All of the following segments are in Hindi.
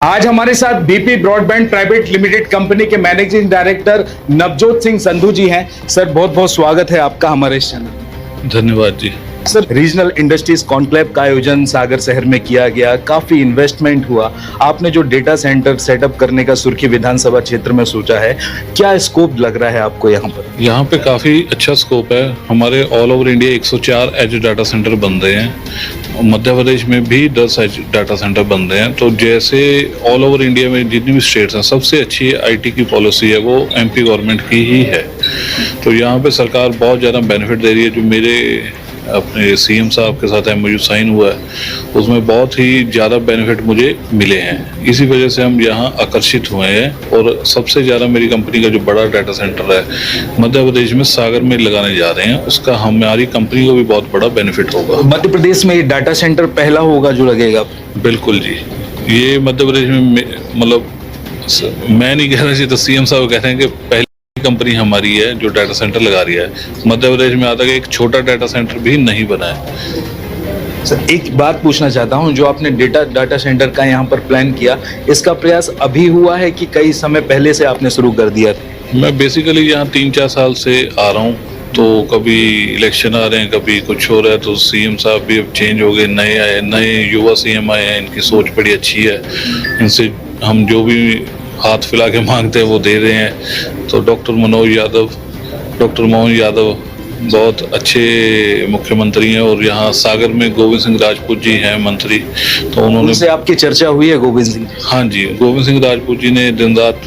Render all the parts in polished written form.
आज हमारे साथ BP broadband private limited company के मैनेजिंग डायरेक्टर नवजोत सिंह संधू जी हैं। सर बहुत बहुत स्वागत है आपका हमारे इस चैनल में। धन्यवाद जी। सर रीजनल इंडस्ट्रीज कॉन्क्लेव का आयोजन सागर शहर में किया गया, काफी इन्वेस्टमेंट हुआ। आपने जो डेटा सेंटर सेटअप करने का सुर्खी विधानसभा क्षेत्र में सोचा है, क्या स्कोप लग रहा है आपको यहाँ पर? यहाँ पे काफ़ी अच्छा स्कोप है। हमारे all over India 104 edge data centre बन रहे हैं। मध्य प्रदेश में भी 10 एज डाटा सेंटर बन रहे हैं। तो जैसे ऑल ओवर इंडिया में जितनी भी स्टेट्स हैं, सबसे अच्छी आईटी की पॉलिसी है वो एमपी गवर्नमेंट की ही है। तो यहाँ पे सरकार बहुत ज़्यादा बेनिफिट दे रही है। जो मेरे अपने सीएम साहब के साथ एमओयू साइन हुआ है, उसमें बहुत ही ज़्यादा बेनिफिट मुझे मिले हैं। इसी वजह से हम यहाँ आकर्षित हुए हैं। और सबसे ज़्यादा मेरी कंपनी का जो बड़ा डाटा सेंटर है मध्य प्रदेश में सागर में लगाने जा रहे हैं, उसका हमारी कंपनी को भी बहुत बड़ा बेनिफिट होगा। मध्य प्रदेश में ये डाटा सेंटर पहला होगा जो लगेगा? बिल्कुल जी। ये मध्य प्रदेश में मतलब मैं नहीं कह रहा जी, तो सीएम साहब कह रहे हैं कि पहले कंपनी हमारी है जो डाटा सेंटर लगा रही है। मध्य प्रदेश में आता है एक छोटा डाटा सेंटर भी नहीं बना है। सर एक बात पूछना चाहता हूं, जो आपने डाटा सेंटर का यहाँ पर प्लान किया, इसका प्रयास अभी हुआ है कि कई समय पहले से आपने शुरू कर दिया था? मैं बेसिकली यहाँ 3-4 साल से आ रहा हूँ। तो कभी इलेक्शन आ रहे हैं, कभी कुछ हो रहा है, तो सीएम साहब भी अब चेंज हो गए, नए आए, नए युवा सीएम आए हैं। इनकी सोच बड़ी अच्छी है। इनसे हम जो भी हाथ फैला के मांगते हैं वो दे रहे हैं। तो डॉक्टर मोहन यादव बहुत अच्छे मुख्यमंत्री हैं। और यहाँ सागर में गोविंद सिंह राजपूत जी हैं मंत्री, तो उन्होंने उनसे आपकी चर्चा हुई है गोविंद सिंह? हाँ जी, गोविंद सिंह राजपूत जी ने दिन रात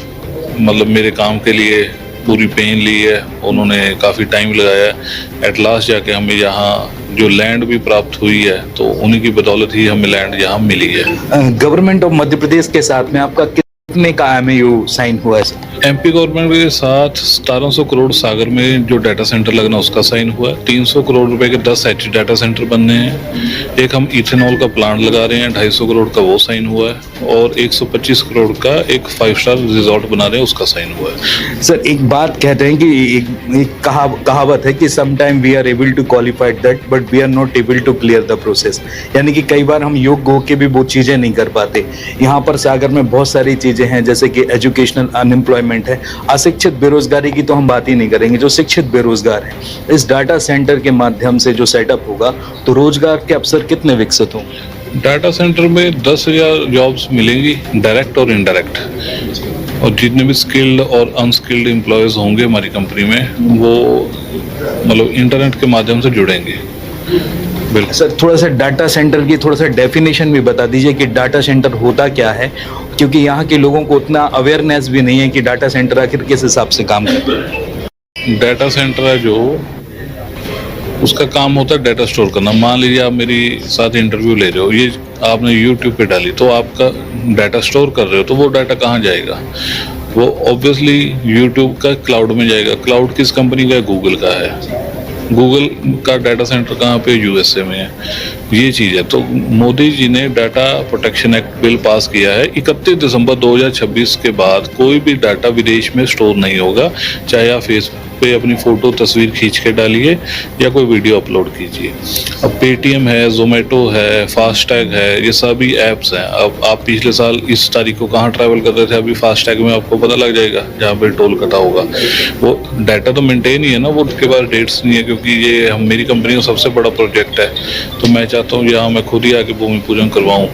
मतलब मेरे काम के लिए पूरी पेन ली है। उन्होंने काफ़ी टाइम लगाया है। एट लास्ट जाके हमें यहाँ जो लैंड भी प्राप्त हुई है, तो उन्हीं की बदौलत ही हमें लैंड यहाँ मिली है। गवर्नमेंट ऑफ मध्य प्रदेश के साथ में आपका कितने का एमओयू साइन हुआ है? एमपी गवर्नमेंट के साथ 1700 करोड़ सागर में जो डाटा सेंटर लगना उसका साइन हुआ है। 300 करोड़ रुपए के 10 एच डाटा सेंटर बनने हैं। एक हम इथेनॉल का प्लांट लगा रहे हैं, 250 करोड़ का वो साइन हुआ है। और 125 करोड़ का एक 5 स्टार रिजॉर्ट बना रहे हैं, उसका साइन हुआ है। सर एक बात कहते हैं कि एक कहावत है कि sometime we are able to qualify that but we are not able to clear the process. यानी कि कई बार हम योग्य होकर भी वो चीजें नहीं कर पाते। यहाँ पर सागर में बहुत सारी चीजें हैं, जैसे कि एजुकेशनल अनएम्प्लॉयमेंट है, अशिक्षित बेरोजगारी की तो हम बात ही नहीं करेंगे। जो शिक्षित बेरोजगार है, इस डाटा सेंटर के माध्यम से जो सेटअप होगा, तो रोजगार के अवसर कितने विकसित होंगे? डाटा सेंटर में 10,000 जॉब्स मिलेंगी, डायरेक्ट और इनडायरेक्ट। और जितने भी स्किल्ड और अनस्किल्ड एम्प्लॉयज होंगे हमारी कंपनी में, वो मतलब इंटरनेट के माध्यम से जुड़ेंगे। बिल्कुल सर थोड़ा सा डाटा सेंटर की थोड़ा सा डेफिनेशन भी बता दीजिए कि डाटा सेंटर होता क्या है, क्योंकि यहाँ के लोगों को उतना अवेयरनेस भी नहीं है कि डाटा सेंटर आखिर किस हिसाब से काम करता है। डाटा सेंटर है जो उसका काम होता है डाटा स्टोर करना। मान लीजिए आप मेरी साथ इंटरव्यू ले रहे हो, ये आपने यूट्यूब पे डाली, तो आपका डाटा स्टोर कर रहे हो, तो वो डाटा कहाँ जाएगा? वो ऑब्वियसली यूट्यूब का क्लाउड में जाएगा। क्लाउड किस कंपनी का है? गूगल का है। गूगल का डाटा सेंटर कहाँ पे? यूएसए में है। ये चीज़ है। तो मोदी जी ने data protection act bill pass किया है। 31 दिसंबर 2026 के बाद कोई भी डाटा विदेश में स्टोर नहीं होगा। चाहे आप फेसबुक पे अपनी फ़ोटो तस्वीर खींच के डालिए या कोई वीडियो अपलोड कीजिए। अब पेटीएम है, जोमेटो है, फास्टैग है, ये सभी ऐप्स हैं। अब आप पिछले साल इस तारीख को कहाँ ट्रैवल कर रहे थे, अभी फास्टैग में आपको पता लग जाएगा जहाँ पे टोल कटा होगा। वो डाटा तो मेंटेन ही है ना, वो उसके बाद डेट्स नहीं है, क्योंकि ये मेरी कंपनी का सबसे बड़ा प्रोजेक्ट है। तो मैं चाहता हूँ यहाँ मैं खुद ही आके भूमि पूजन करवाऊँ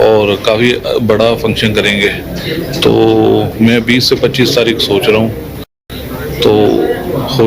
और काफ़ी बड़ा फंक्शन करेंगे। तो मैं 20 से 25 तारीख सोच रहा हूँ, तो हो